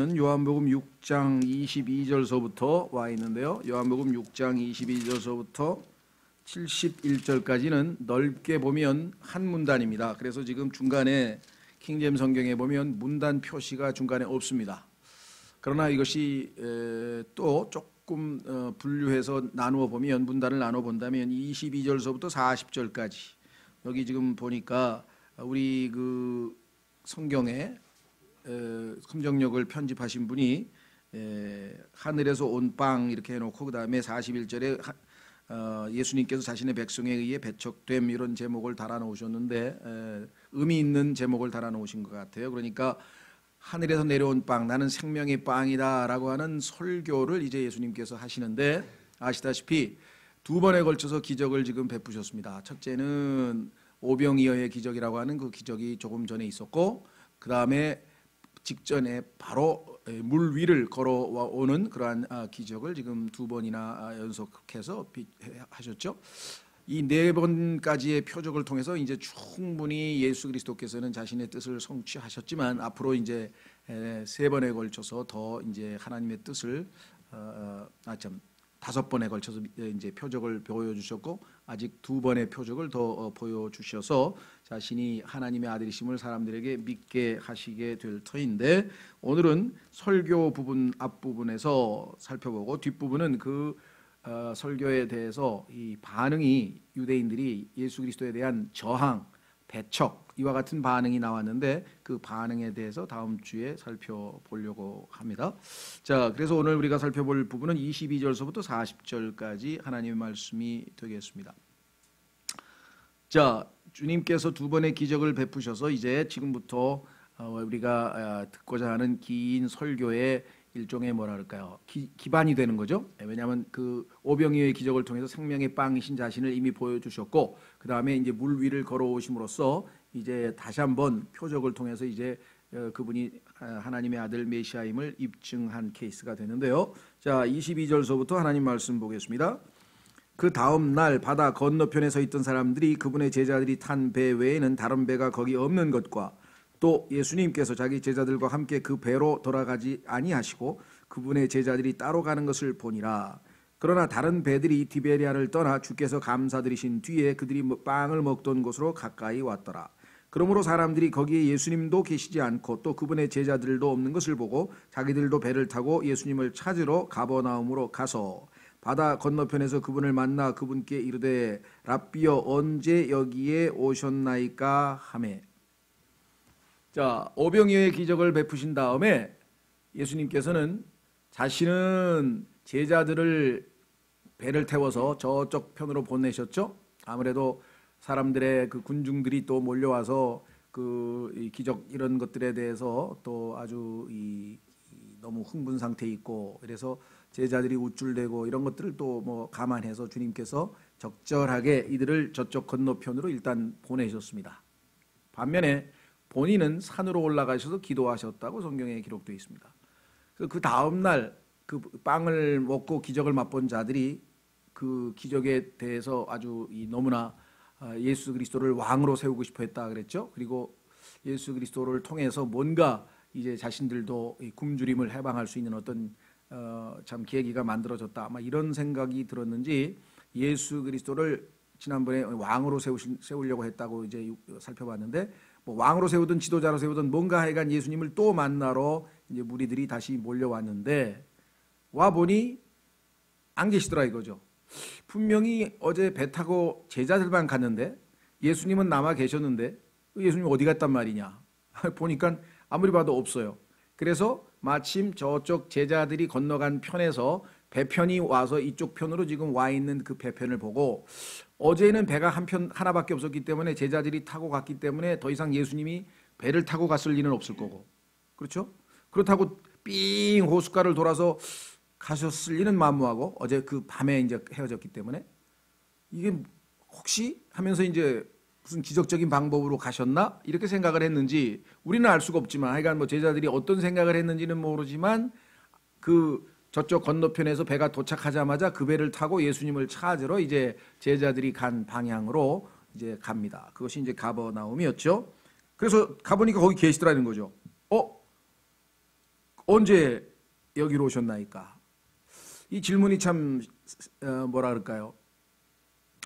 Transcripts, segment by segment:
요한복음 6장 22절서부터 와 있는데요. 요한복음 6장 22절서부터 71절까지는 넓게 보면 한 문단입니다. 그래서 지금 중간에 킹제임 성경에 보면 문단 표시가 중간에 없습니다. 그러나 이것이 또 조금 분류해서 나누어 보면, 문단을 나누어 본다면 22절서부터 40절까지, 여기 지금 보니까 우리 그 성경에 성경역을 편집하신 분이 하늘에서 온 빵 이렇게 해놓고, 그 다음에 41절에 예수님께서 자신의 백성에 의해 배척됨 이런 제목을 달아놓으셨는데, 의미 있는 제목을 달아놓으신 것 같아요. 그러니까 하늘에서 내려온 빵, 나는 생명의 빵이다 라고 하는 설교를 이제 예수님께서 하시는데, 아시다시피 두 번에 걸쳐서 기적을 지금 베푸셨습니다. 첫째는 오병이어의 기적이라고 하는 그 기적이 조금 전에 있었고, 그 다음에 직전에 바로 물 위를 걸어오는 그러한 기적을 지금 두 번이나 연속해서 하셨죠. 이 네 번까지의 표적을 통해서 이제 충분히 예수 그리스도께서는 자신의 뜻을 성취하셨지만, 앞으로 이제 세 번에 걸쳐서 더 이제 하나님의 뜻을 다섯 번에 걸쳐서 이제 표적을 보여주셨고, 아직 두 번의 표적을 더 보여주셔서 자신이 하나님의 아들이심을 사람들에게 믿게 하시게 될 터인데, 오늘은 설교 부분 앞부분에서 살펴보고, 뒷부분은 그 설교에 대해서 이 반응이, 유대인들이 예수 그리스도에 대한 저항, 배척, 이와 같은 반응이 나왔는데, 그 반응에 대해서 다음 주에 살펴보려고 합니다. 자, 그래서 오늘 우리가 살펴볼 부분은 22절서부터 40절까지 하나님의 말씀이 되겠습니다. 자, 주님께서 두 번의 기적을 베푸셔서 이제 지금부터 우리가 듣고자 하는 긴 설교의 일종의 뭐라 그럴까요? 기반이 되는 거죠. 왜냐하면 그 오병이어의 기적을 통해서 생명의 빵이신 자신을 이미 보여주셨고, 그 다음에 이제 물 위를 걸어오심으로써 이제 다시 한번 표적을 통해서 이제 그분이 하나님의 아들 메시아임을 입증한 케이스가 되는데요. 자, 22절서부터 하나님 말씀 보겠습니다. 그 다음 날 바다 건너편에 서 있던 사람들이 그분의 제자들이 탄 배 외에는 다른 배가 거기 없는 것과, 또 예수님께서 자기 제자들과 함께 그 배로 돌아가지 아니하시고 그분의 제자들이 따로 가는 것을 보니라. 그러나 다른 배들이 디베리아를 떠나 주께서 감사드리신 뒤에 그들이 빵을 먹던 곳으로 가까이 왔더라. 그러므로 사람들이 거기에 예수님도 계시지 않고 또 그분의 제자들도 없는 것을 보고 자기들도 배를 타고 예수님을 찾으러 가버나움으로 가서 바다 건너편에서 그분을 만나 그분께 이르되 랍비여 언제 여기에 오셨나이까 하매. 자, 오병이어의 기적을 베푸신 다음에 예수님께서는 자신은 제자들을 배를 태워서 저쪽 편으로 보내셨죠. 아무래도 사람들의 그 군중들이 또 몰려와서 이 기적 이런 것들에 대해서 또 아주 너무 흥분 상태에 있고, 그래서 제자들이 우쭐대고 이런 것들을 또 뭐 감안해서 주님께서 적절하게 이들을 저쪽 건너편으로 일단 보내셨습니다. 반면에 본인은 산으로 올라가셔서 기도하셨다고 성경에 기록되어 있습니다. 그 다음 날 그 빵을 먹고 기적을 맛본 자들이 그 기적에 대해서 아주 너무나 예수 그리스도를 왕으로 세우고 싶어 했다 그랬죠. 그리고 예수 그리스도를 통해서 뭔가 이제 자신들도 굶주림을 해방할 수 있는 어떤 참 계기가 만들어졌다, 아마 이런 생각이 들었는지 예수 그리스도를 지난번에 왕으로 세우려고 했다고 이제 살펴봤는데, 뭐 왕으로 세우든 지도자로 세우든 뭔가 하여간 예수님을 또 만나러 이제 무리들이 다시 몰려왔는데, 와 보니 안 계시더라 이거죠. 분명히 어제 배 타고 제자들만 갔는데 예수님은 남아 계셨는데 예수님 어디 갔단 말이냐 보니까 아무리 봐도 없어요. 그래서 마침 저쪽 제자들이 건너간 편에서 배편이 와서 이쪽 편으로 지금 와 있는 그 배편을 보고, 어제는 배가 하나밖에 없었기 때문에 제자들이 타고 갔기 때문에 더 이상 예수님이 배를 타고 갔을 리는 없을 거고, 그렇죠? 그렇다고 삥 호숫가를 돌아서 가셨을 리는 만무하고, 어제 그 밤에 이제 헤어졌기 때문에 이게 혹시 하면서 이제 무슨 기적적인 방법으로 가셨나 이렇게 생각을 했는지 우리는 알 수가 없지만, 하여간 뭐 제자들이 어떤 생각을 했는지는 모르지만 그 저쪽 건너편에서 배가 도착하자마자 그 배를 타고 예수님을 찾으러 이제 제자들이 간 방향으로 이제 갑니다. 그것이 이제 가버나움이었죠. 그래서 가보니까 거기 계시더라는 거죠. 언제 여기로 오셨나이까? 이 질문이 참 뭐라 그럴까요?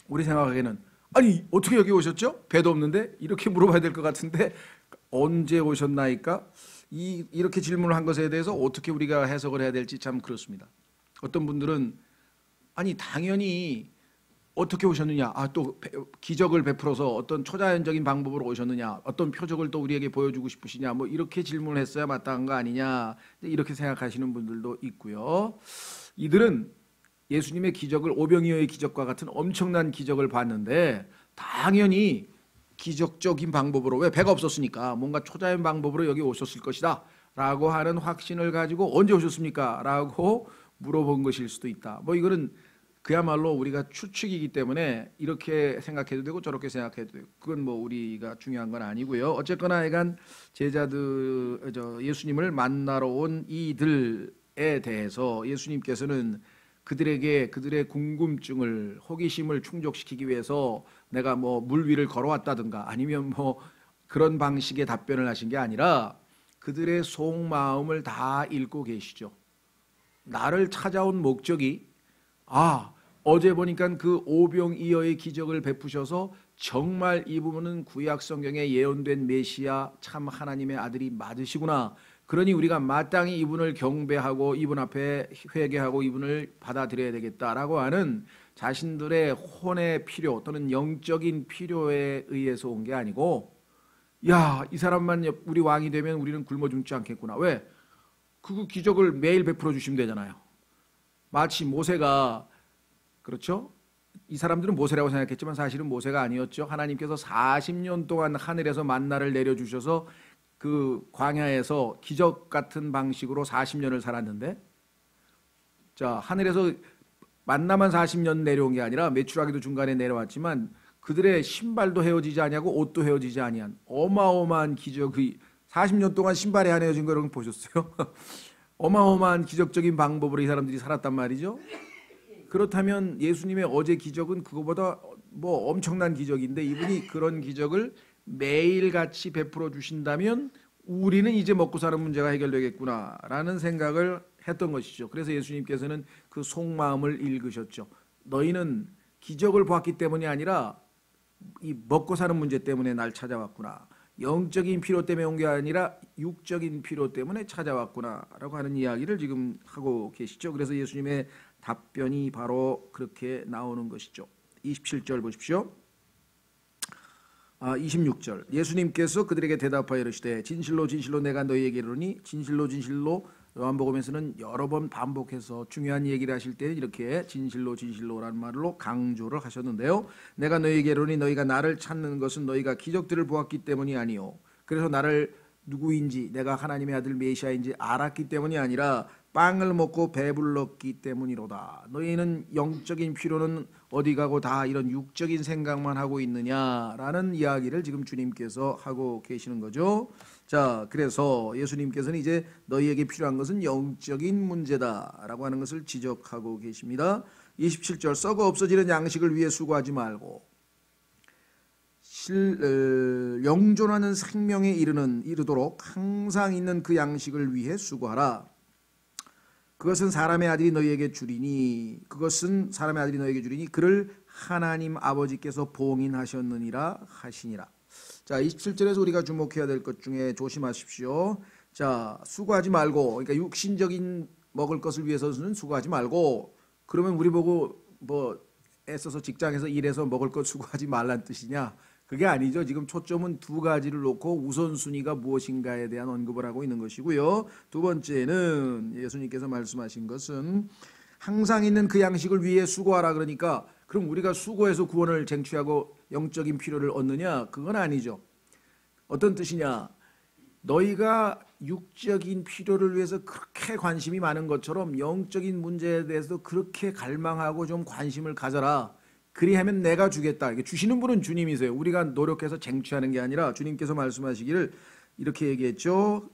우리 생각하기에는 아니 어떻게 여기 오셨죠? 배도 없는데 이렇게 물어봐야 될 것 같은데 언제 오셨나이까? 이렇게 질문을 한 것에 대해서 어떻게 우리가 해석을 해야 될지 참 그렇습니다. 어떤 분들은 아니 당연히 어떻게 오셨느냐? 또 기적을 베풀어서 어떤 초자연적인 방법으로 오셨느냐? 어떤 표적을 또 우리에게 보여주고 싶으시냐? 뭐 이렇게 질문을 했어야 마땅한 거 아니냐? 이렇게 생각하시는 분들도 있고요. 이들은 예수님의 기적을 오병이어의 기적과 같은 엄청난 기적을 봤는데 당연히 기적적인 방법으로 왜 배가 없었으니까 뭔가 초자연 방법으로 여기 오셨을 것이다 라고 하는 확신을 가지고 언제 오셨습니까? 라고 물어본 것일 수도 있다. 뭐 이거는 그야말로 우리가 추측이기 때문에 이렇게 생각해도 되고 저렇게 생각해도 되고 그건 뭐 우리가 중요한 건 아니고요. 어쨌거나 하여간 제자들 예수님을 만나러 온 이들에 대해서 예수님께서는 그들에게 그들의 궁금증을 호기심을 충족시키기 위해서 내가 뭐 물 위를 걸어왔다든가 아니면 뭐 그런 방식의 답변을 하신 게 아니라 그들의 속마음을 다 읽고 계시죠. 나를 찾아온 목적이 어제 보니까 그 오병이어의 기적을 베푸셔서 정말 이 부분은 구약 성경에 예언된 메시아 참 하나님의 아들이 맞으시구나. 그러니 우리가 마땅히 이분을 경배하고 이분 앞에 회개하고 이분을 받아들여야 되겠다라고 하는 자신들의 혼의 필요 또는 영적인 필요에 의해서 온 게 아니고 이 사람만 우리 왕이 되면 우리는 굶어 죽지 않겠구나. 왜? 그 기적을 매일 베풀어 주시면 되잖아요. 마치 모세가 그렇죠? 이 사람들은 모세라고 생각했지만 사실은 모세가 아니었죠. 하나님께서 40년 동안 하늘에서 만나를 내려주셔서 그 광야에서 기적 같은 방식으로 40년을 살았는데 하늘에서 만나만 40년 내려온 게 아니라 메추라기도 중간에 내려왔지만 그들의 신발도 헤어지지 아니하고 옷도 헤어지지 아니한 어마어마한 기적이 40년 동안 신발이 안 헤어진 거 여러분 보셨어요? 어마어마한 기적적인 방법으로 이 사람들이 살았단 말이죠. 그렇다면 예수님의 어제 기적은 그거보다 뭐 엄청난 기적인데 이분이 그런 기적을 매일같이 베풀어 주신다면 우리는 이제 먹고 사는 문제가 해결되겠구나라는 생각을 했던 것이죠. 그래서 예수님께서는 그 속마음을 읽으셨죠. 너희는 기적을 보았기 때문이 아니라 이 먹고 사는 문제 때문에 날 찾아왔구나. 영적인 필요 때문에 온 게 아니라 육적인 필요 때문에 찾아왔구나라고 하는 이야기를 지금 하고 계시죠. 그래서 예수님의 답변이 바로 그렇게 나오는 것이죠. 27절 보십시오. 26절 예수님께서 그들에게 대답하여 이르시되 진실로 진실로 내가 너희에게 이르노니 진실로 진실로 요한복음에서는 여러 번 반복해서 중요한 얘기를 하실 때는 이렇게 진실로 진실로라는 말로 강조를 하셨는데요. 내가 너희에게 이르노니 너희가 나를 찾는 것은 너희가 기적들을 보았기 때문이 아니요 그래서 나를 누구인지 내가 하나님의 아들 메시아인지 알았기 때문이 아니라 빵을 먹고 배불렀기 때문이로다. 너희는 영적인 필요는 어디 가고 다 이런 육적인 생각만 하고 있느냐라는 이야기를 지금 주님께서 하고 계시는 거죠. 그래서 예수님께서는 이제 너희에게 필요한 것은 영적인 문제다라고 하는 것을 지적하고 계십니다. 27절 썩어 없어지는 양식을 위해 수고하지 말고 영존하는 생명에 이르도록 항상 있는 그 양식을 위해 수고하라. 그것은 사람의 아들이 너희에게 주리니 그를 하나님 아버지께서 봉인하셨느니라 하시니라. 27절에서 우리가 주목해야 될 것 중에 조심하십시오. 수고하지 말고 그러니까 육신적인 먹을 것을 위해서는 수고하지 말고 그러면 우리 보고 뭐 애써서 직장에서 일해서 먹을 것 수고하지 말란 뜻이냐? 그게 아니죠. 지금 초점은 두 가지를 놓고 우선순위가 무엇인가에 대한 언급을 하고 있는 것이고요. 두 번째는 예수님께서 말씀하신 것은 항상 있는 그 양식을 위해 수고하라. 그러니까 그럼 우리가 수고해서 구원을 쟁취하고 영적인 필요를 얻느냐? 그건 아니죠. 어떤 뜻이냐? 너희가 육적인 필요를 위해서 그렇게 관심이 많은 것처럼 영적인 문제에 대해서도 그렇게 갈망하고 좀 관심을 가져라. 그리하면 내가 주겠다. 주시는 분은 주님이세요. 우리가 노력해서 쟁취하는 게 아니라 주님께서 말씀하시기를 이렇게 얘기했죠.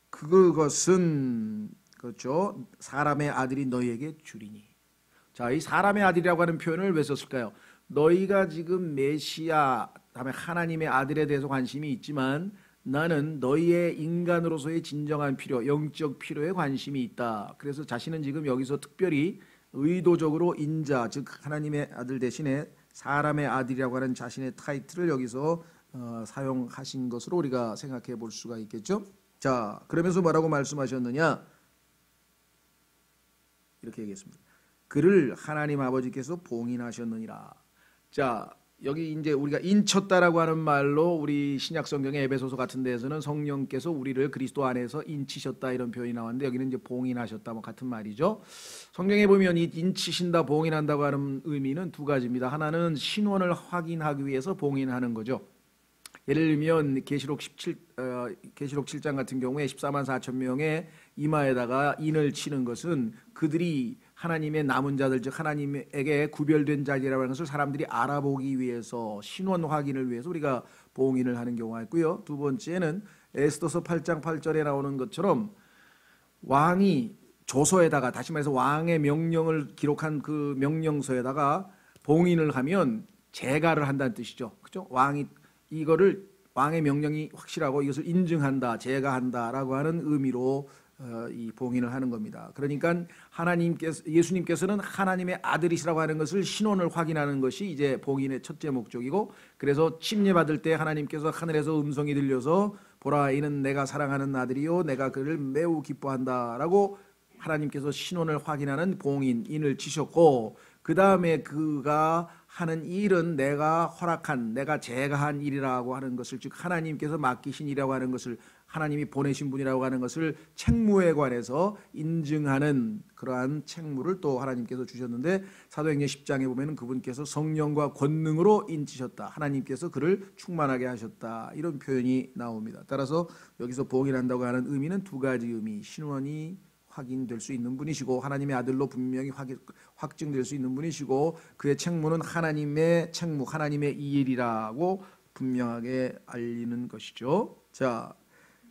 그것은 그렇죠. 사람의 아들이 너희에게 주리니. 이 사람의 아들이라고 하는 표현을 왜 썼을까요? 너희가 지금 메시아 다음에 하나님의 아들에 대해서 관심이 있지만 나는 너희의 인간으로서의 진정한 필요, 영적 필요에 관심이 있다. 그래서 자신은 지금 여기서 특별히 의도적으로 인자, 즉 하나님의 아들 대신에 사람의 아들이라고 하는 자신의 타이틀을 여기서 사용하신 것으로 우리가 생각해 볼 수가 있겠죠. 자, 그러면서 뭐라고 말씀하셨느냐? 이렇게 얘기했습니다. 그를 하나님 아버지께서 봉인하셨느니라. 자, 여기 이제 우리가 인쳤다라고 하는 말로 우리 신약 성경의 에베소서 같은 데에서는 성령께서 우리를 그리스도 안에서 인치셨다 이런 표현이 나왔는데 여기는 이제 봉인하셨다 뭐 같은 말이죠. 성경에 보면 이 인치신다, 봉인한다고 하는 의미는 두 가지입니다. 하나는 신원을 확인하기 위해서 봉인하는 거죠. 예를 들면 계시록 7장 같은 경우에 14만 4천 명의 이마에다가 인을 치는 것은 그들이 하나님의 남은 자들, 즉 하나님에게 구별된 자들이라는 것을 사람들이 알아보기 위해서 신원 확인을 위해서 우리가 봉인을 하는 경우가 있고요. 두 번째는 에스더서 8장 8절에 나오는 것처럼 왕이 조서에다가, 다시 말해서 왕의 명령을 기록한 그 명령서에다가 봉인을 하면 재가를 한다는 뜻이죠. 그렇죠? 왕이 이거를 왕의 명령이 확실하고 이것을 인증한다, 재가한다라고 하는 의미로 이 봉인을 하는 겁니다. 그러니까 예수님께서는 하나님의 아들이시라고 하는 것을 신원을 확인하는 것이 이제 봉인의 첫째 목적이고, 그래서 침례받을 때 하나님께서 하늘에서 음성이 들려서 보라, 이는 내가 사랑하는 아들이요 내가 그를 매우 기뻐한다라고 하나님께서 신원을 확인하는 봉인을 치셨고, 그 다음에 그가 하는 일은 내가 허락한, 내가 제가한 일이라고 하는 것을, 즉 하나님께서 맡기신 일이라고 하는 것을, 하나님이 보내신 분이라고 하는 것을 책무에 관해서 인증하는 그러한 책무를 또 하나님께서 주셨는데, 사도행전 10장에 보면 그분께서 성령과 권능으로 인치셨다, 하나님께서 그를 충만하게 하셨다, 이런 표현이 나옵니다. 따라서 여기서 봉인한다고 하는 의미는 두 가지 의미, 신원이 확인될 수 있는 분이시고 하나님의 아들로 분명히 확증될 수 있는 분이시고, 그의 책무는 하나님의 책무, 하나님의 일이라고 분명하게 알리는 것이죠. 자,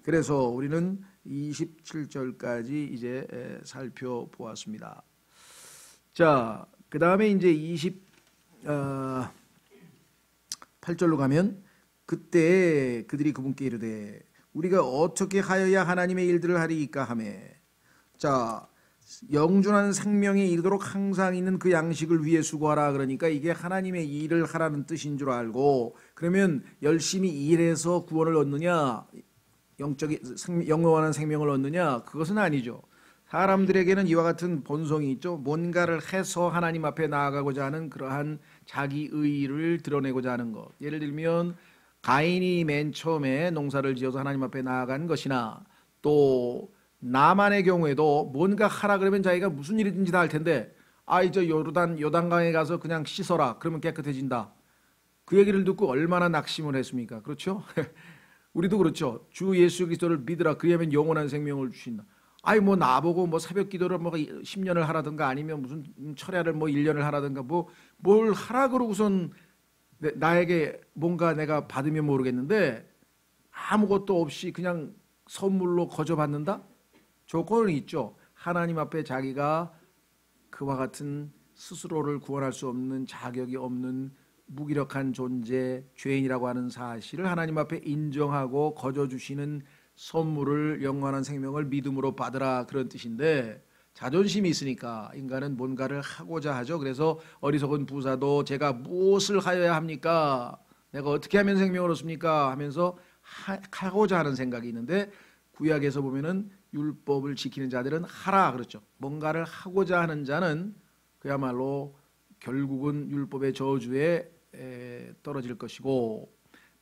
그래서 우리는 27절까지 이제 살펴보았습니다. 자, 그 다음에 이제 28절로 가면, 그때 그들이 그분께 이르되 우리가 어떻게 하여야 하나님의 일들을 하리이까 하매, 자, 영존한 생명에 이르도록 항상 있는 그 양식을 위해 수고하라. 그러니까 이게 하나님의 일을 하라는 뜻인 줄 알고, 그러면 열심히 일해서 구원을 얻느냐, 영원한 생명을 얻느냐, 그것은 아니죠. 사람들에게는 이와 같은 본성이 있죠. 뭔가를 해서 하나님 앞에 나아가고자 하는 그러한 자기 의의를 드러내고자 하는 것. 예를 들면 가인이 맨 처음에 농사를 지어서 하나님 앞에 나아간 것이나, 또 나만의 경우에도 뭔가 하라 그러면 자기가 무슨 일이든지 다 할 텐데, 저 요단강에 가서 그냥 씻어라 그러면 깨끗해진다, 그 얘기를 듣고 얼마나 낙심을 했습니까? 그렇죠? 우리도 그렇죠. 주 예수 그리스도를 믿으라, 그리하면 영원한 생명을 주신다. 뭐 나보고 뭐 새벽 기도를 뭐 10년을 하라든가, 아니면 무슨 철야를 뭐 1년을 하라든가, 뭘 하라 그러고선 나에게 뭔가 내가 받으면 모르겠는데 아무것도 없이 그냥 선물로 거저 받는다? 조건은 있죠. 하나님 앞에 자기가 그와 같은 스스로를 구원할 수 없는, 자격이 없는 무기력한 존재, 죄인이라고 하는 사실을 하나님 앞에 인정하고 거저 주시는 선물을, 영원한 생명을 믿음으로 받으라, 그런 뜻인데, 자존심이 있으니까 인간은 뭔가를 하고자 하죠. 그래서 어리석은 부사도 제가 무엇을 하여야 합니까? 내가 어떻게 하면 생명을 얻습니까? 하면서 하고자 하는 생각이 있는데, 구약에서 보면은 율법을 지키는 자들은 하라 그렇죠. 뭔가를 하고자 하는 자는 그야말로 결국은 율법의 저주에 떨어질 것이고,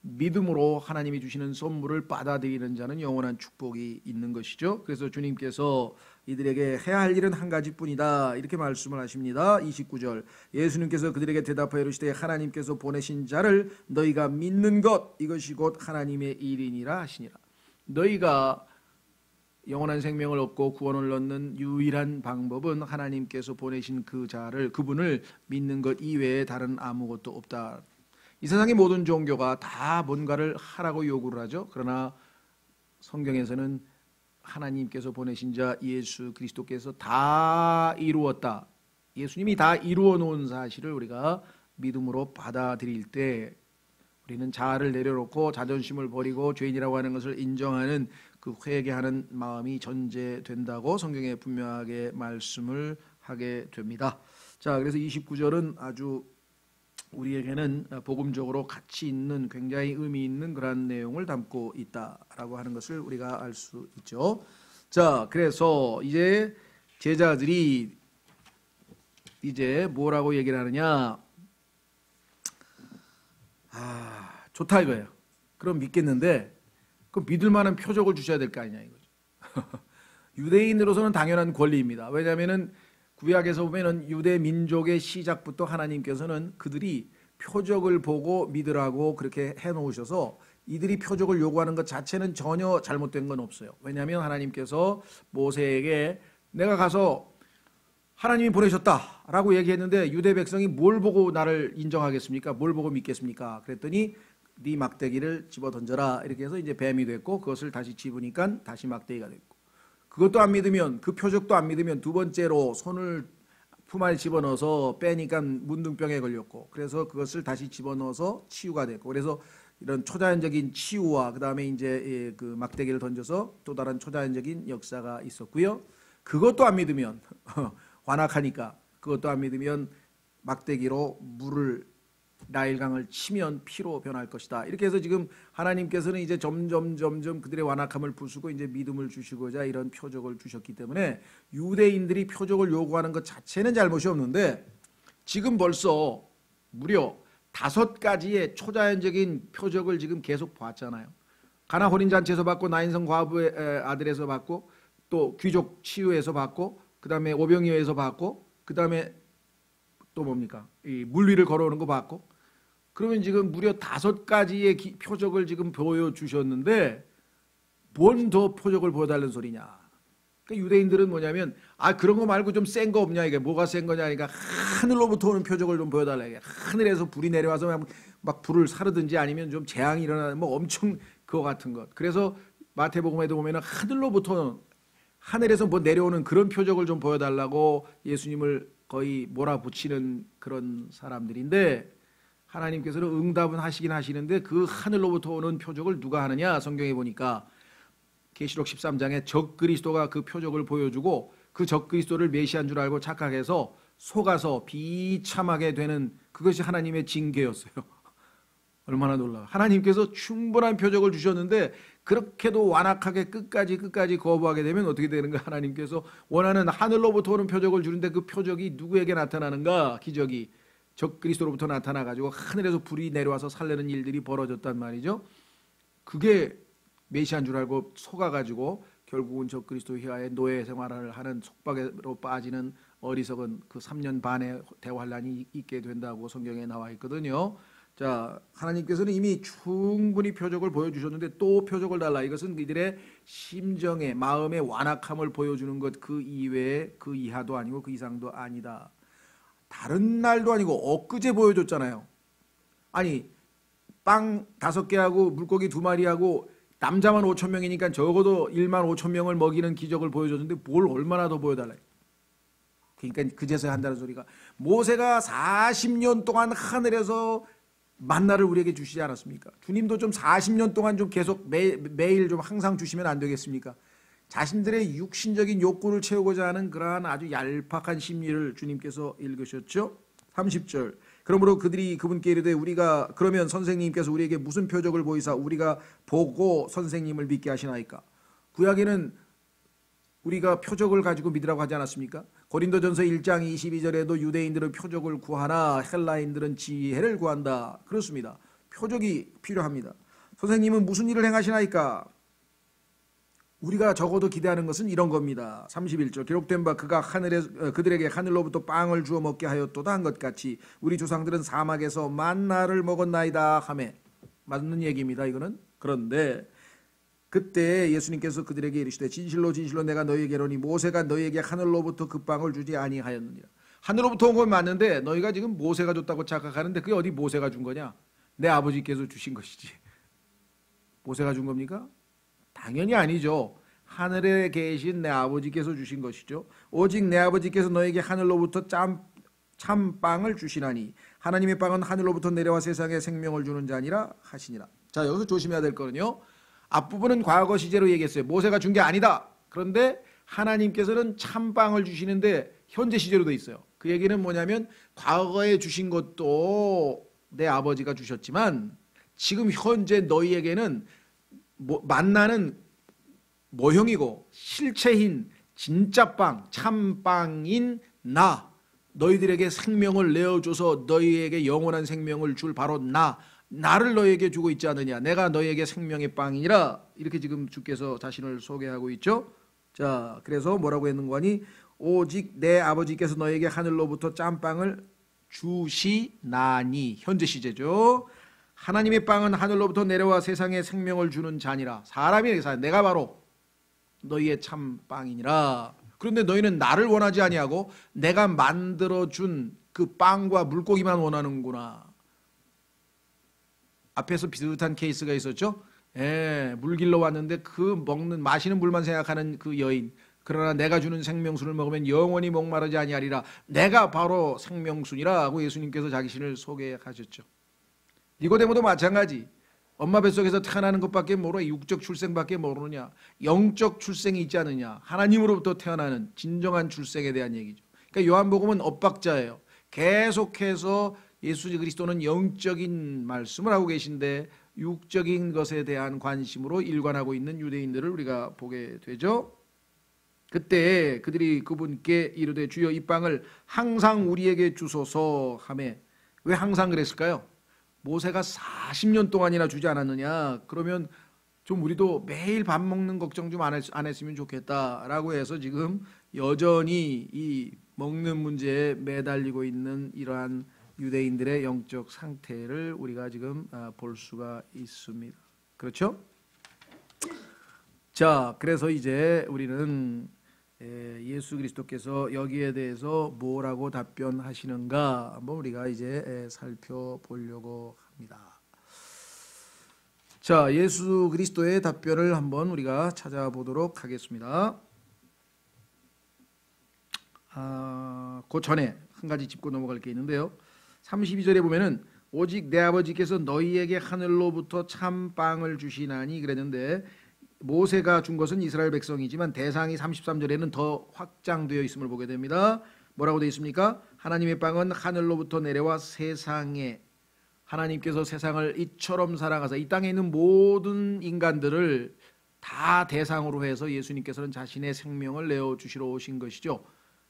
믿음으로 하나님이 주시는 선물을 받아들이는 자는 영원한 축복이 있는 것이죠. 그래서 주님께서 이들에게 해야 할 일은 한 가지뿐이다, 이렇게 말씀을 하십니다. 29절, 예수님께서 그들에게 대답하여 이르시되 하나님께서 보내신 자를 너희가 믿는 것, 이것이 곧 하나님의 일이니라 하시니라. 너희가 영원한 생명을 얻고 구원을 얻는 유일한 방법은 하나님께서 보내신 그분을 믿는 것 이외에 다른 아무것도 없다. 이 세상의 모든 종교가 다 뭔가를 하라고 요구를 하죠. 그러나 성경에서는 하나님께서 보내신 자 예수 그리스도께서 다 이루었다, 예수님이 다 이루어 놓은 사실을 우리가 믿음으로 받아들일 때 우리는 자아를 내려놓고 자존심을 버리고 죄인이라고 하는 것을 인정하는 그 회개하는 마음이 전제된다고 성경에 분명하게 말씀을 하게 됩니다. 자, 그래서 29절은 아주 우리에게는 복음적으로 가치 있는 굉장히 의미 있는 그런 내용을 담고 있다라고 하는 것을 우리가 알 수 있죠. 자, 그래서 이제 제자들이 이제 뭐라고 얘기를 하느냐? 좋다 이거예요. 그럼 믿겠는데 그럼 믿을 만한 표적을 주셔야 될 거 아니냐 이거죠. 유대인으로서는 당연한 권리입니다. 왜냐하면은 구약에서 보면은 유대 민족의 시작부터 하나님께서는 그들이 표적을 보고 믿으라고 그렇게 해놓으셔서 이들이 표적을 요구하는 것 자체는 전혀 잘못된 건 없어요. 왜냐하면 하나님께서 모세에게 내가 가서 하나님이 보내셨다라고 얘기했는데 유대 백성이 뭘 보고 나를 인정하겠습니까? 뭘 보고 믿겠습니까? 그랬더니 네 막대기를 집어 던져라 이렇게 해서 이제 뱀이 됐고 그것을 다시 집으니까 다시 막대기가 됐고 그것도 안 믿으면 그 표적도 안 믿으면 두 번째로 손을 품 안에 집어넣어서 빼니까 문둥병에 걸렸고 그래서 그것을 다시 집어넣어서 치유가 됐고 그래서 이런 초자연적인 치유와 그 다음에 이제 그 막대기를 던져서 또 다른 초자연적인 역사가 있었고요. 그것도 안 믿으면 완악하니까 그것도 안 믿으면 막대기로 물을 나일강을 치면 피로 변할 것이다. 이렇게 해서 지금 하나님께서는 이제 점점 그들의 완악함을 부수고 이제 믿음을 주시고자 이런 표적을 주셨기 때문에 유대인들이 표적을 요구하는 것 자체는 잘못이 없는데 지금 벌써 무려 5가지의 초자연적인 표적을 지금 계속 봤잖아요. 가나 혼인잔치에서 받고 나인성 과부의 아들에서 받고 또 귀족 치유에서 받고 그 다음에 오병이어에서 받고 그 다음에 또 뭡니까? 이 물 위를 걸어오는 거 봤고 그러면 지금 무려 5가지의 표적을 지금 보여주셨는데 뭔 더 표적을 보여달라는 소리냐? 그러니까 유대인들은 뭐냐면 그런 거 말고 좀 센 거 없냐 이게 뭐가 센 거냐 그러니까 하늘로부터 오는 표적을 좀 보여달라 이게 하늘에서 불이 내려와서 막 불을 사르든지 아니면 좀 재앙이 일어나는 뭐 엄청 그거 같은 것. 그래서 마태복음에도 보면은 하늘로부터 하늘에서 뭐 내려오는 그런 표적을 좀 보여달라고 예수님을 거의 몰아붙이는 그런 사람들인데 하나님께서는 응답은 하시긴 하시는데 그 하늘로부터 오는 표적을 누가 하느냐 성경에 보니까 계시록 13장에 적그리스도가 그 표적을 보여주고 그 적그리스도를 메시아인 줄 알고 착각해서 속아서 비참하게 되는 그것이 하나님의 징계였어요. 얼마나 놀라워. 하나님께서 충분한 표적을 주셨는데 그렇게도 완악하게 끝까지 거부하게 되면 어떻게 되는가? 하나님께서 원하는 하늘로부터 오는 표적을 주는데 그 표적이 누구에게 나타나는가? 기적이 적그리스도로부터 나타나가지고 하늘에서 불이 내려와서 살려는 일들이 벌어졌단 말이죠. 그게 메시아인 줄 알고 속아가지고 결국은 적그리스도 휘하에 노예 생활을 하는 속박으로 빠지는 어리석은 그 3년 반의 대환란이 있게 된다고 성경에 나와 있거든요. 자, 하나님께서는 이미 충분히 표적을 보여주셨는데 또 표적을 달라. 이것은 이들의 심정의 마음의 완악함을 보여주는 것 그 이외에 그 이하도 아니고 그 이상도 아니다. 다른 날도 아니고 엊그제 보여줬잖아요. 아니 빵 5개하고 물고기 2마리하고 남자만 5,000명이니까 적어도 15,000명을 먹이는 기적을 보여줬는데 뭘 얼마나 더 보여달라. 그러니까 그제서야 한다는 소리가 모세가 40년 동안 하늘에서 만나를 우리에게 주시지 않았습니까? 주님도 좀 40년 동안 좀 계속 매일 좀 항상 주시면 안 되겠습니까? 자신들의 육신적인 욕구를 채우고자 하는 그러한 아주 얄팍한 심리를 주님께서 읽으셨죠. 30절 그러므로 그들이 그분께 이르되 우리가 그러면 선생님께서 우리에게 무슨 표적을 보이사 우리가 보고 선생님을 믿게 하시나이까. 구약에는 우리가 표적을 가지고 믿으라고 하지 않았습니까? 고린도전서 1장 22절에도 유대인들은 표적을 구하나 헬라인들은 지혜를 구한다. 그렇습니다. 표적이 필요합니다. 선생님은 무슨 일을 행하시나이까? 우리가 적어도 기대하는 것은 이런 겁니다. 31절 기록된 바 그가 그들에게 하늘로부터 빵을 주어 먹게 하였도다 한 것 같이 우리 조상들은 사막에서 만나를 먹었나이다 하매 맞는 얘기입니다. 이거는. 그런데 그때 예수님께서 그들에게 이르시되 진실로 내가 너희에게 이르노니 모세가 너희에게 하늘로부터 그 빵을 주지 아니하였느니라. 하늘로부터 온 건 맞는데 너희가 지금 모세가 줬다고 착각하는데 그게 어디 모세가 준 거냐? 내 아버지께서 주신 것이지. 모세가 준 겁니까? 당연히 아니죠. 하늘에 계신 내 아버지께서 주신 것이죠. 오직 내 아버지께서 너에게 하늘로부터 참 빵을 주시나니 하나님의 빵은 하늘로부터 내려와 세상에 생명을 주는 자니라 하시니라. 자, 여기서 조심해야 될 거는요, 앞부분은 과거 시제로 얘기했어요. 모세가 준 게 아니다. 그런데 하나님께서는 참빵을 주시는데 현재 시제로 돼 있어요. 그 얘기는 뭐냐면 과거에 주신 것도 내 아버지가 주셨지만 지금 현재 너희에게는 만나는 모형이고 실체인 진짜 빵, 참빵인 나, 너희들에게 생명을 내어줘서 너희에게 영원한 생명을 줄 바로 나를 너희에게 주고 있지 않느냐. 내가 너희에게 생명의 빵이니라. 이렇게 지금 주께서 자신을 소개하고 있죠. 자, 그래서 뭐라고 했는 거니? 오직 내 아버지께서 너희에게 하늘로부터 짬빵을 주시나니. 현재 시제죠. 하나님의 빵은 하늘로부터 내려와 세상에 생명을 주는 자니라. 사람이 내가 바로 너희의 참빵이니라. 그런데 너희는 나를 원하지 아니하고 내가 만들어준 그 빵과 물고기만 원하는구나. 앞에서 비슷한 케이스가 있었죠. 물 길러 왔는데 그 마시는 물만 생각하는 그 여인. 그러나 내가 주는 생명수를 먹으면 영원히 목마르지 아니하리라. 내가 바로 생명수니라 고 예수님께서 자신을 소개하셨죠. 니고데모도 마찬가지. 엄마 뱃속에서 태어나는 것밖에 모르, 육적 출생밖에 모르느냐. 영적 출생이 있지 않느냐. 하나님으로부터 태어나는 진정한 출생에 대한 얘기죠. 그러니까 요한복음은 엇박자예요. 계속해서 예수 그리스도는 영적인 말씀을 하고 계신데 육적인 것에 대한 관심으로 일관하고 있는 유대인들을 우리가 보게 되죠. 그때 그들이 그분께 이르되 주여 이 빵을 항상 우리에게 주소서 하며. 왜 항상 그랬을까요? 모세가 40년 동안이나 주지 않았느냐. 그러면 좀 우리도 매일 밥 먹는 걱정 좀 안 했으면 좋겠다라고 해서 지금 여전히 이 먹는 문제에 매달리고 있는 이러한 유대인들의 영적 상태를 우리가 지금 볼 수가 있습니다. 그렇죠? 자, 그래서 이제 우리는 예수 그리스도께서 여기에 대해서 뭐라고 답변하시는가 한번 우리가 이제 살펴보려고 합니다. 자, 예수 그리스도의 답변을 한번 우리가 찾아보도록 하겠습니다. 그 전에 한 가지 짚고 넘어갈 게 있는데요. 32절에 보면은 오직 내 아버지께서 너희에게 하늘로부터 참빵을 주시나니 그랬는데 모세가 준 것은 이스라엘 백성이지만 대상이 33절에는 더 확장되어 있음을 보게 됩니다. 뭐라고 되어 있습니까? 하나님의 빵은 하늘로부터 내려와 세상에. 하나님께서 세상을 이처럼 사랑하사 이 땅에 있는 모든 인간들을 다 대상으로 해서 예수님께서는 자신의 생명을 내어주시러 오신 것이죠.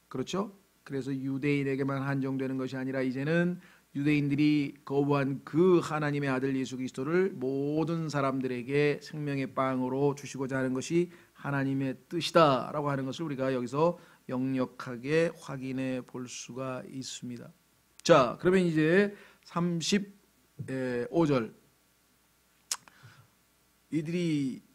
그렇죠? 그래서 유대인에게만 한정되는 것이 아니라 이제는 유대인들이 거부한 그 하나님의 아들 예수 그리스도를 모든 사람들에게 생명의 빵으로 주시고자 하는 것이 하나님의 뜻이다라고 하는 것을 우리가 여기서 역력하게 확인해 볼 수가 있습니다. 자, 그러면 이제 35절 이들이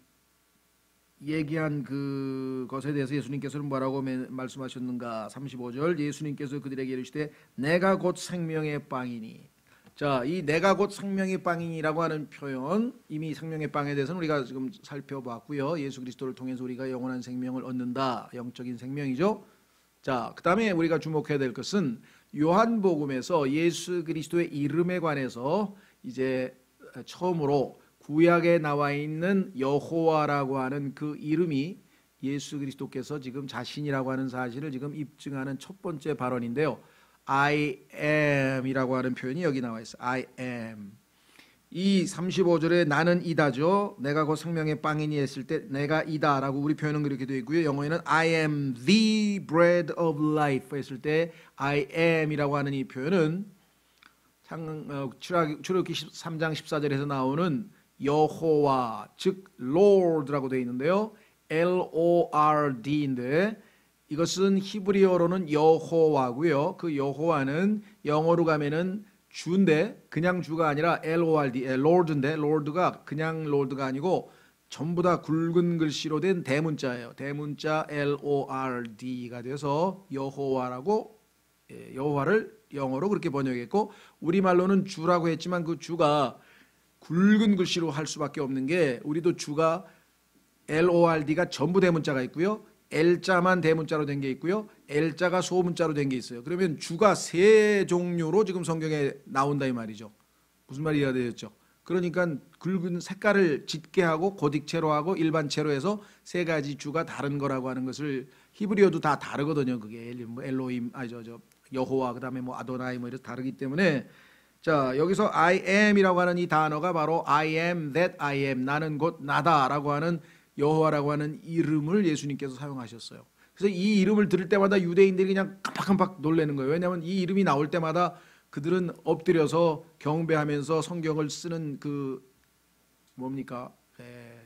얘기한 그것에 대해서 예수님께서는 뭐라고 말씀하셨는가? 35절 예수님께서 그들에게 이르시되 내가 곧 생명의 빵이니. 자, 이 내가 곧 생명의 빵이니라고 하는 표현, 이미 생명의 빵에 대해서는 우리가 지금 살펴봤고요. 예수 그리스도를 통해서 우리가 영원한 생명을 얻는다. 영적인 생명이죠. 자, 그 다음에 우리가 주목해야 될 것은 요한복음에서 예수 그리스도의 이름에 관해서 이제 처음으로 구약에 나와 있는 여호와라고 하는 그 이름이 예수 그리스도께서 지금 자신이라고 하는 사실을 지금 입증하는 첫 번째 발언인데요. I am 이라고 하는 표현이 여기 나와 있어요. I am. 이 35절에 나는 이다죠. 내가 곧 생명의 빵이니 했을 때 내가 이다라고 우리 표현은 그렇게 되어 있고요. 영어에는 I am the bread of life 했을 때 I am 이라고 하는 이 표현은 출애굽기 3장 14절에서 나오는 여호와 즉 Lord라고 되어 있는데요. Lord인데 이것은 히브리어로는 여호와고요. 그 여호와는 영어로 가면은 주인데 그냥 주가 아니라 Lord, Lord인데 Lord가 그냥 Lord가 아니고 전부 다 굵은 글씨로 된 대문자예요. 대문자 Lord가 돼서 여호와라고 여호와를 영어로 그렇게 번역했고 우리말로는 주라고 했지만 그 주가 굵은 글씨로 할 수밖에 없는 게 우리도 주가 LORD가 전부 대문자가 있고요. L자만 대문자로 된 게 있고요. L자가 소문자로 된 게 있어요. 그러면 주가 세 종류로 지금 성경에 나온다 이 말이죠. 무슨 말이 이해가 되셨죠? 그러니까 굵은 색깔을 짙게 하고 고딕체로 하고 일반체로 해서 세 가지 주가 다른 거라고 하는 것을 히브리어도 다 다르거든요. 그게 뭐 엘로임, 여호와, 그다음에 뭐 아도나이 뭐 이렇게 다르기 때문에 자 여기서 I am이라고 하는 이 단어가 바로 I am that I am, 나는 곧 나다라고 하는 여호와라고 하는 이름을 예수님께서 사용하셨어요. 그래서 이 이름을 들을 때마다 유대인들이 그냥 깜빡깜빡 놀라는 거예요. 왜냐하면 이 이름이 나올 때마다 그들은 엎드려서 경배하면서 성경을 쓰는 그 뭡니까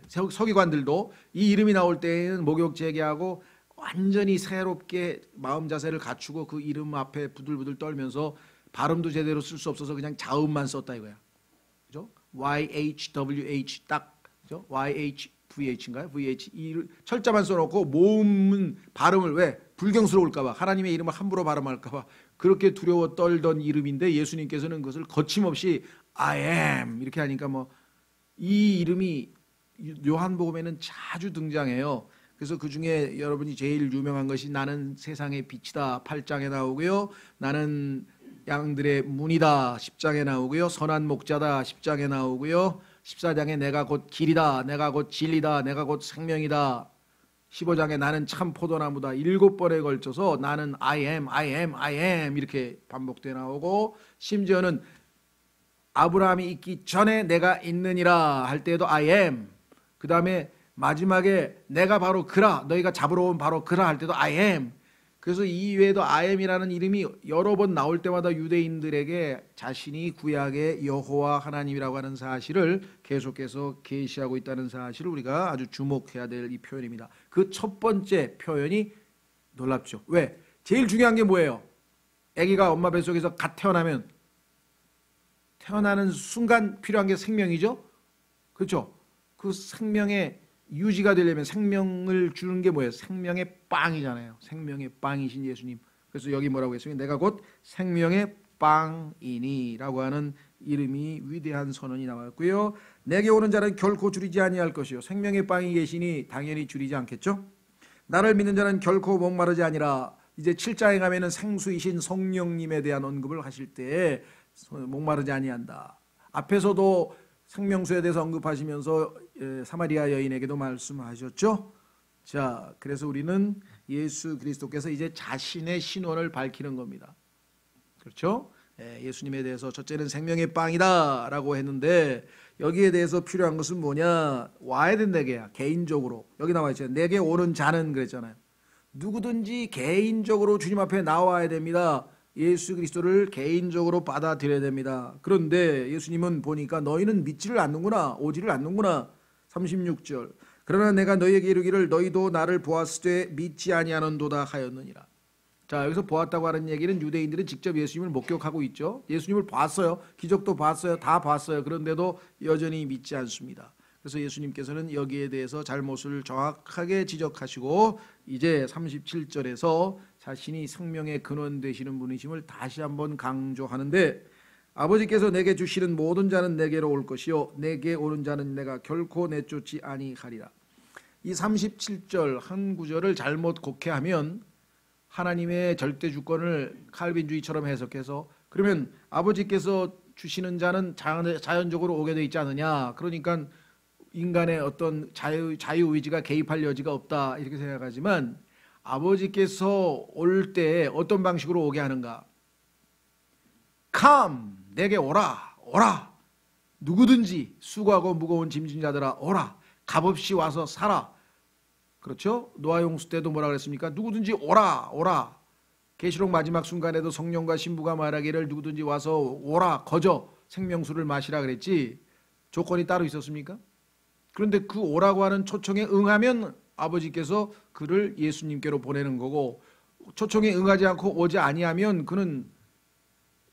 서기관들도 이 이름이 나올 때에는 목욕 제기하고 완전히 새롭게 마음 자세를 갖추고 그 이름 앞에 부들부들 떨면서 발음도 제대로 쓸 수 없어서 그냥 자음만 썼다 이거야. 그죠? YHWH 딱 그죠? YHVH인가요? VH 이 철자만 써놓고 모음은 발음을 왜 불경스러울까봐 하나님의 이름을 함부로 발음할까봐 그렇게 두려워 떨던 이름인데 예수님께서는 그것을 거침없이 I am 이렇게 하니까 뭐 이 이름이 요한복음에는 자주 등장해요. 그래서 그 중에 여러분이 제일 유명한 것이 나는 세상의 빛이다 8장에 나오고요. 나는 양들의 문이다 10장에 나오고요. 선한 목자다 10장에 나오고요. 14장에 내가 곧 길이다, 내가 곧 진리다, 내가 곧 생명이다. 15장에 나는 참 포도나무다. 7번에 걸쳐서 나는 I am, I am, I am 이렇게 반복돼 나오고 심지어는 아브라함이 있기 전에 내가 있느니라 할 때에도 I am. 그 다음에 마지막에 내가 바로 그라, 너희가 잡으러 온 바로 그라 할 때도 I am. 그래서 이 외에도 I am이라는 이름이 여러 번 나올 때마다 유대인들에게 자신이 구약의 여호와 하나님이라고 하는 사실을 계속해서 계시하고 있다는 사실을 우리가 아주 주목해야 될 이 표현입니다. 그 첫 번째 표현이 놀랍죠. 왜? 제일 중요한 게 뭐예요? 아기가 엄마 뱃속에서 갓 태어나면 태어나는 순간 필요한 게 생명이죠. 그렇죠? 그 생명의 유지가 되려면 생명을 주는 게 뭐예요? 생명의 빵이잖아요. 생명의 빵이신 예수님. 그래서 여기 뭐라고 했습니까? 내가 곧 생명의 빵이니 라고 하는 이름이 위대한 선언이 나왔고요. 내게 오는 자는 결코 줄이지 아니할 것이요 생명의 빵이 계시니 당연히 줄이지 않겠죠. 나를 믿는 자는 결코 목마르지 아니라. 이제 7장에 가면은 생수이신 성령님에 대한 언급을 하실 때 목마르지 아니한다. 앞에서도 생명수에 대해서 언급하시면서 사마리아 여인에게도 말씀하셨죠. 자, 그래서 우리는 예수 그리스도께서 이제 자신의 신원을 밝히는 겁니다. 그렇죠? 예수님에 대해서 첫째는 생명의 빵이다 라고 했는데 여기에 대해서 필요한 것은 뭐냐? 와야 된다 게야. 개인적으로. 여기 나와 있잖아요. 내게 오는 자는 그랬잖아요. 누구든지 개인적으로 주님 앞에 나와야 됩니다. 예수 그리스도를 개인적으로 받아들여야 됩니다. 그런데 예수님은 보니까 너희는 믿지를 않는구나, 오지를 않는구나. 36절. 그러나 내가 너희에게 이르기를 너희도 나를 보았으되 믿지 아니하는도다 하였느니라. 자, 여기서 보았다고 하는 얘기는 유대인들은 직접 예수님을 목격하고 있죠. 예수님을 봤어요. 기적도 봤어요. 다 봤어요. 그런데도 여전히 믿지 않습니다. 그래서 예수님께서는 여기에 대해서 잘못을 정확하게 지적하시고 이제 37절에서 자신이 생명의 근원 되시는 분이심을 다시 한번 강조하는데 아버지께서 내게 주시는 모든 자는 내게로 올 것이요 내게 오는 자는 내가 결코 내쫓지 아니하리라. 이 37절 한 구절을 잘못 곡해하면 하나님의 절대 주권을 칼빈주의처럼 해석해서 그러면 아버지께서 주시는 자는 자연적으로 오게 돼 있지 않느냐. 그러니까 인간의 어떤 자유의지가 개입할 여지가 없다 이렇게 생각하지만 아버지께서 올 때 어떤 방식으로 오게 하는가? Come, 내게 오라, 오라. 누구든지 수고하고 무거운 짐진 자들아 오라. 값없이 와서 살아. 그렇죠? 노아 용수 때도 뭐라 그랬습니까? 누구든지 오라, 오라. 계시록 마지막 순간에도 성령과 신부가 말하기를 누구든지 와서 오라, 거저 생명수를 마시라 그랬지. 조건이 따로 있었습니까? 그런데 그 오라고 하는 초청에 응하면 아버지께서 그를 예수님께로 보내는 거고 초청에 응하지 않고 오지 아니하면 그는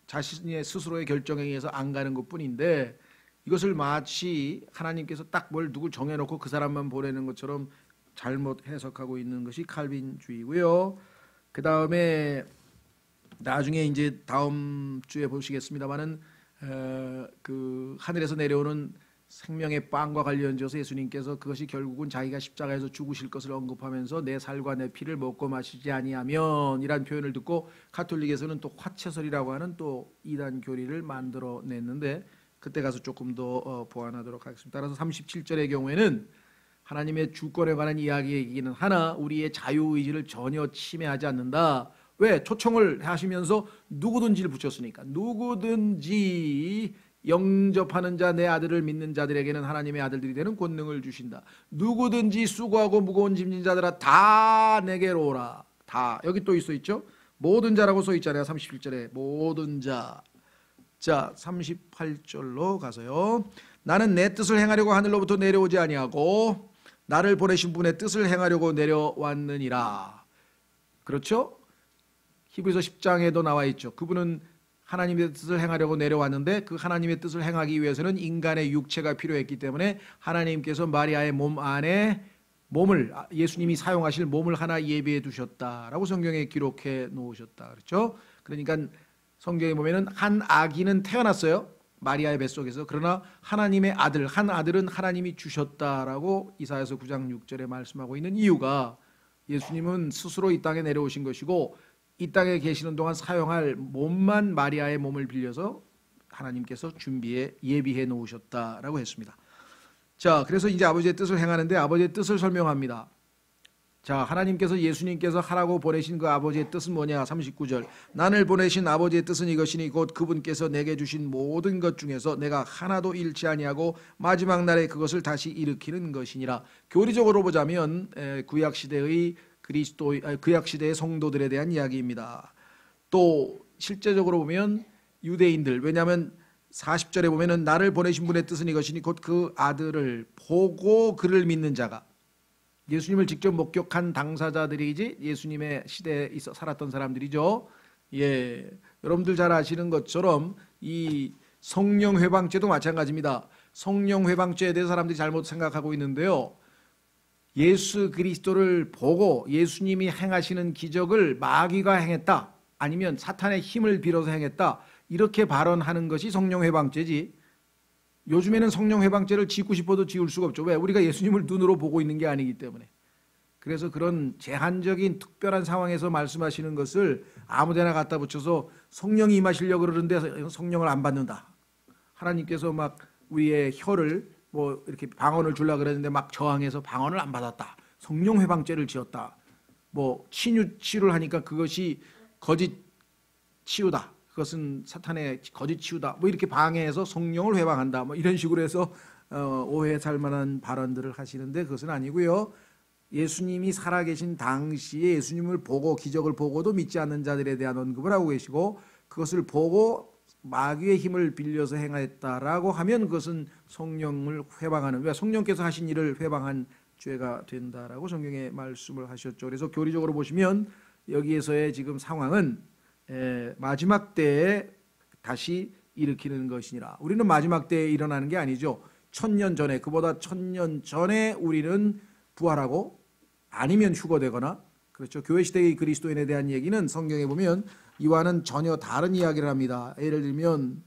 자신의 스스로의 결정에 의해서 안 가는 것뿐인데 이것을 마치 하나님께서 딱 뭘 누굴 정해놓고 그 사람만 보내는 것처럼 잘못 해석하고 있는 것이 칼빈주의고요. 그 다음에 나중에 이제 다음 주에 보시겠습니다만은 그 하늘에서 내려오는 생명의 빵과 관련지어서 예수님께서 그것이 결국은 자기가 십자가에서 죽으실 것을 언급하면서 내 살과 내 피를 먹고 마시지 아니하면 이란 표현을 듣고 가톨릭에서는 또 화채설이라고 하는 또 이단 교리를 만들어냈는데 그때 가서 조금 더 보완하도록 하겠습니다. 따라서 37절의 경우에는 하나님의 주권에 관한 이야기이기는 하나 우리의 자유의지를 전혀 침해하지 않는다. 왜? 초청을 하시면서 누구든지를 붙였으니까. 누구든지 영접하는 자, 내 아들을 믿는 자들에게는 하나님의 아들들이 되는 권능을 주신다. 누구든지 수고하고 무거운 짐진 자들아 다 내게로 오라. 다. 여기 또 있죠? 모든 자라고 써 있잖아요. 37절에 모든 자. 자, 38절로 가서요. 나는 내 뜻을 행하려고 하늘로부터 내려오지 아니하고 나를 보내신 분의 뜻을 행하려고 내려왔느니라. 그렇죠? 히브리서 10장에도 나와 있죠. 그분은 하나님의 뜻을 행하려고 내려왔는데 그 하나님의 뜻을 행하기 위해서는 인간의 육체가 필요했기 때문에 하나님께서 마리아의 몸 안에 몸을 예수님이 사용하실 몸을 하나 예비해 두셨다라고 성경에 기록해 놓으셨다. 그렇죠? 그러니까 성경에 보면은 한 아기는 태어났어요. 마리아의 뱃속에서. 그러나 하나님의 아들, 한 아들은 하나님이 주셨다라고 이사야서 9장 6절에 말씀하고 있는 이유가 예수님은 스스로 이 땅에 내려오신 것이고 이 땅에 계시는 동안 사용할 몸만 마리아의 몸을 빌려서 하나님께서 예비해 놓으셨다라고 했습니다. 자, 그래서 이제 아버지의 뜻을 행하는데 아버지의 뜻을 설명합니다. 자, 하나님께서 예수님께서 하라고 보내신 그 아버지의 뜻은 뭐냐? 39절. 나를 보내신 아버지의 뜻은 이것이니 곧 그분께서 내게 주신 모든 것 중에서 내가 하나도 잃지 아니하고 마지막 날에 그것을 다시 일으키는 것이니라. 교리적으로 보자면 구약 시대의 구약 시대의 성도들에 대한 이야기입니다. 또 실제적으로 보면 유대인들, 왜냐하면 40절에 보면은 나를 보내신 분의 뜻은 이것이니 곧 그 아들을 보고 그를 믿는 자가, 예수님을 직접 목격한 당사자들이지 예수님의 시대에 있어 살았던 사람들이죠. 예, 여러분들 잘 아시는 것처럼 이 성령 회방죄도 마찬가지입니다. 성령 회방죄에 대해서 사람들이 잘못 생각하고 있는데요. 예수 그리스도를 보고 예수님이 행하시는 기적을 마귀가 행했다, 아니면 사탄의 힘을 빌어서 행했다, 이렇게 발언하는 것이 성령 회방죄지. 요즘에는 성령 회방죄를 짓고 싶어도 지을 수가 없죠. 왜? 우리가 예수님을 눈으로 보고 있는 게 아니기 때문에. 그래서 그런 제한적인 특별한 상황에서 말씀하시는 것을 아무데나 갖다 붙여서 성령이 임하시려고 그러는데 성령을 안 받는다. 하나님께서 막 우리의 혀를 뭐 이렇게 방언을 주려고 그랬는데 막 저항해서 방언을 안 받았다. 성령 회방죄를 지었다. 뭐 치유를 하니까 그것이 거짓 치유다. 그것은 사탄의 거짓 치유다. 뭐 이렇게 방해해서 성령을 회방한다. 뭐 이런 식으로 해서 오해 살 만한 발언들을 하시는데 그것은 아니고요. 예수님이 살아계신 당시에 예수님을 보고 기적을 보고도 믿지 않는 자들에 대한 언급을 하고 계시고 그것을 보고 마귀의 힘을 빌려서 행하였다라고 하면 그것은 성령을 회방하는, 왜? 성령께서 하신 일을 회방한 죄가 된다라고 성경에 말씀을 하셨죠. 그래서 교리적으로 보시면 여기에서의 지금 상황은 마지막 때에 다시 일으키는 것이니라. 우리는 마지막 때에 일어나는 게 아니죠. 1000년 전에, 그보다 1000년 전에 우리는 부활하고 아니면 휴거되거나, 그렇죠. 교회 시대의 그리스도인에 대한 얘기는 성경에 보면 이와는 전혀 다른 이야기를 합니다. 예를 들면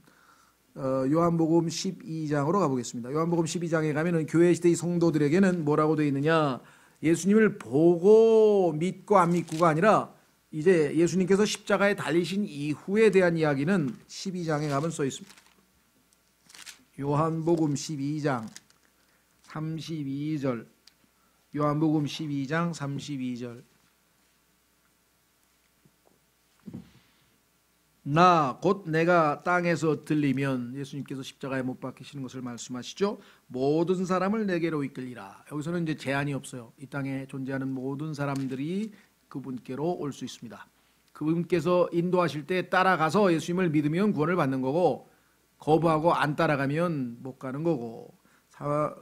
요한복음 12장으로 가보겠습니다. 요한복음 12장에 가면은 교회 시대의 성도들에게는 뭐라고 되어 있느냐? 예수님을 보고 믿고 안 믿고가 아니라 이제 예수님께서 십자가에 달리신 이후에 대한 이야기는 12장에 가면 써 있습니다. 요한복음 12장 32절. 요한복음 12장 32절. 나 곧 내가 땅에서 들리면, 예수님께서 십자가에 못 박히시는 것을 말씀하시죠. 모든 사람을 내게로 이끌리라. 여기서는 이제 제한이 없어요. 이 땅에 존재하는 모든 사람들이 그분께로 올 수 있습니다. 그분께서 인도하실 때 따라가서 예수님을 믿으면 구원을 받는 거고, 거부하고 안 따라가면 못 가는 거고.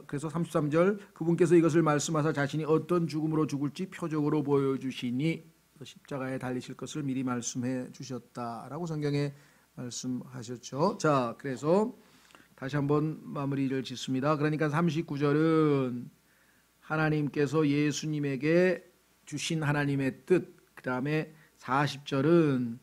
그래서 33절, 그분께서 이것을 말씀하사 자신이 어떤 죽음으로 죽을지 표적으로 보여주시니 십자가에 달리실 것을 미리 말씀해 주셨다라고 성경에 말씀하셨죠. 자, 그래서 다시 한번 마무리를 짓습니다. 그러니까 39절은 하나님께서 예수님에게 주신 하나님의 뜻, 그 다음에 40절은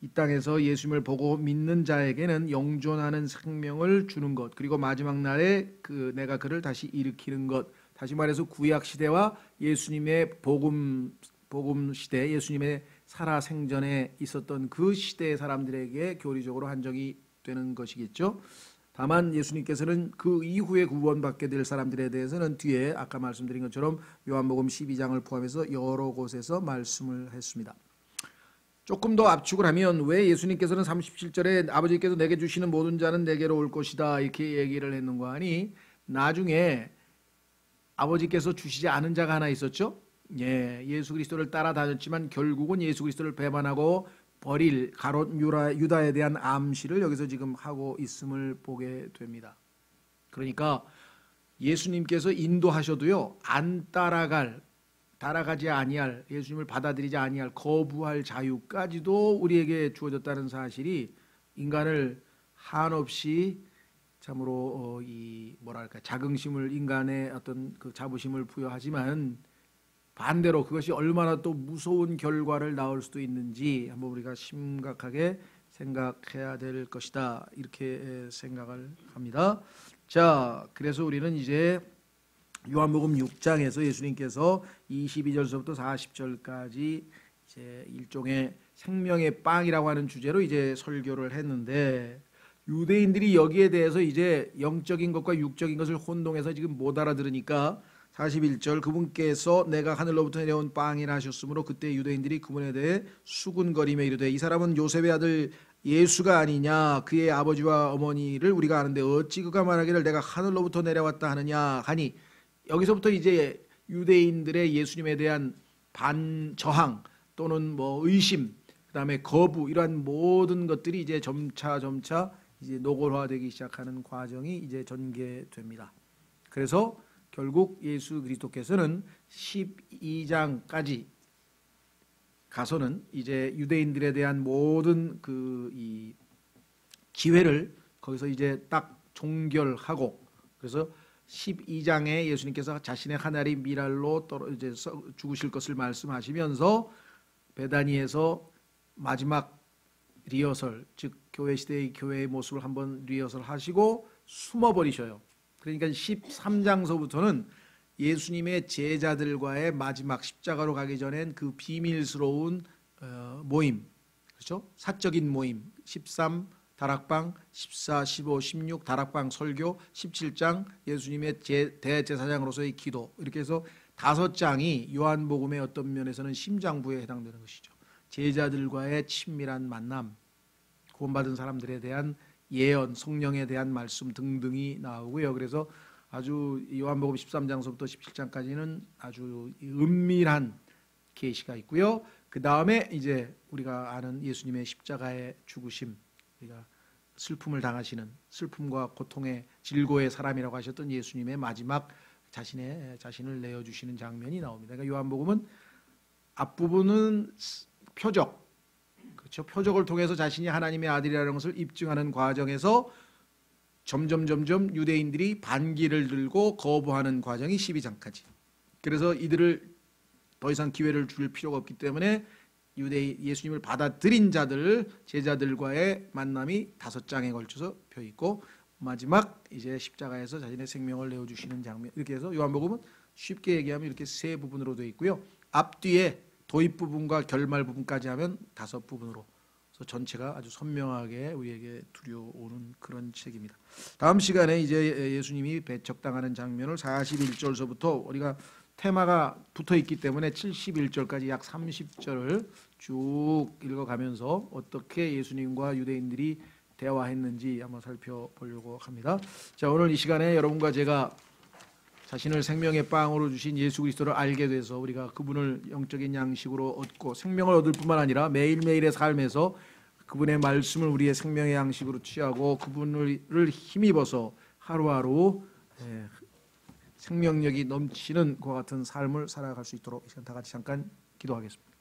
이 땅에서 예수님을 보고 믿는 자에게는 영존하는 생명을 주는 것, 그리고 마지막 날에 내가 그를 다시 일으키는 것. 다시 말해서 구약 시대와 예수님의 복음 시대, 예수님의 살아 생전에 있었던 그 시대의 사람들에게 교리적으로 한정이 되는 것이겠죠. 다만 예수님께서는 그 이후에 구원받게 될 사람들에 대해서는 뒤에 아까 말씀드린 것처럼 요한복음 12장을 포함해서 여러 곳에서 말씀을 했습니다. 조금 더 압축을 하면 왜 예수님께서는 37절에 아버지께서 내게 주시는 모든 자는 내게로 올 것이다 이렇게 얘기를 했는가 하니, 나중에 아버지께서 주시지 않은 자가 하나 있었죠. 예수 그리스도를 따라다녔지만 결국은 예수 그리스도를 배반하고 버릴 가롯 유다에 대한 암시를 여기서 지금 하고 있음을 보게 됩니다. 그러니까 예수님께서 인도하셔도요, 안 따라가지 아니할, 예수님을 받아들이지 아니할, 거부할 자유까지도 우리에게 주어졌다는 사실이 인간을 한없이 참으로 자긍심을, 인간의 어떤 그 자부심을 부여하지만 반대로 그것이 얼마나 또 무서운 결과를 낳을 수도 있는지 한번 우리가 심각하게 생각해야 될 것이다 이렇게 생각을 합니다. 자, 그래서 우리는 이제 요한복음 6장에서 예수님께서 22절서부터 40절까지 이제 일종의 생명의 빵이라고 하는 주제로 이제 설교를 했는데, 유대인들이 여기에 대해서 이제 영적인 것과 육적인 것을 혼동해서 지금 못 알아들으니까 41절, 그분께서 내가 하늘로부터 내려온 빵이라 하셨으므로 그때 유대인들이 그분에 대해 수군거리며 이르되 이 사람은 요셉의 아들 예수가 아니냐, 그의 아버지와 어머니를 우리가 아는데 어찌 그가 말하기를 내가 하늘로부터 내려왔다 하느냐 하니, 여기서부터 이제 유대인들의 예수님에 대한 반저항 또는 의심, 그다음에 거부, 이러한 모든 것들이 이제 점차 이제 노골화되기 시작하는 과정이 이제 전개됩니다. 그래서 결국 예수 그리스도께서는 12장까지 가서는 이제 유대인들에 대한 모든 이 기회를 거기서 이제 딱 종결하고, 그래서 12장에 예수님께서 자신의 하늘이 미랄로 이제 죽으실 것을 말씀하시면서 베다니에서 마지막 리허설, 즉 교회 시대의 교회의 모습을 한번 리허설 하시고 숨어버리셔요. 그러니까 13장서부터는 예수님의 제자들과의 마지막 십자가로 가기 전엔 그 비밀스러운 모임, 그렇죠? 사적인 모임, 13 다락방, 14, 15, 16 다락방 설교, 17장 예수님의 대제사장으로서의 기도, 이렇게 해서 5장이 요한복음의 어떤 면에서는 심장부에 해당되는 것이죠. 제자들과의 친밀한 만남, 구원받은 사람들에 대한 예언, 성령에 대한 말씀 등등이 나오고요. 그래서 아주 요한복음 13장서부터 17장까지는 아주 은밀한 계시가 있고요. 그 다음에 이제 우리가 아는 예수님의 십자가의 죽으심, 우리가 슬픔을 당하시는, 슬픔과 고통의 질고의 사람이라고 하셨던 예수님의 마지막 자신을 내어주시는 장면이 나옵니다. 그러니까 요한복음은 앞부분은 표적, 그렇죠? 표적을 통해서 자신이 하나님의 아들이라는 것을 입증하는 과정에서 점점 유대인들이 반기를 들고 거부하는 과정이 12장까지. 그래서 이들을 더 이상 기회를 줄 필요가 없기 때문에 예수님을 받아들인 자들, 제자들과의 만남이 5장에 걸쳐서 펴 있고, 마지막 이제 십자가에서 자신의 생명을 내어주시는 장면, 이렇게 해서 요한복음은 쉽게 얘기하면 이렇게 3부분으로 되어 있고요. 앞뒤에 도입 부분과 결말 부분까지 하면 5부분으로, 그래서 전체가 아주 선명하게 우리에게 들여오는 그런 책입니다. 다음 시간에 이제 예수님이 배척당하는 장면을 41절서부터, 우리가 테마가 붙어 있기 때문에 71절까지 약 30절을 쭉 읽어가면서 어떻게 예수님과 유대인들이 대화했는지 한번 살펴보려고 합니다. 자, 오늘 이 시간에 여러분과 제가 자신을 생명의 빵으로 주신 예수 그리스도를 알게 돼서 우리가 그분을 영적인 양식으로 얻고 생명을 얻을 뿐만 아니라 매일매일의 삶에서 그분의 말씀을 우리의 생명의 양식으로 취하고 그분을 힘입어서 하루하루 생명력이 넘치는 그와 같은 삶을 살아갈 수 있도록 이 시간 다 같이 잠깐 기도하겠습니다.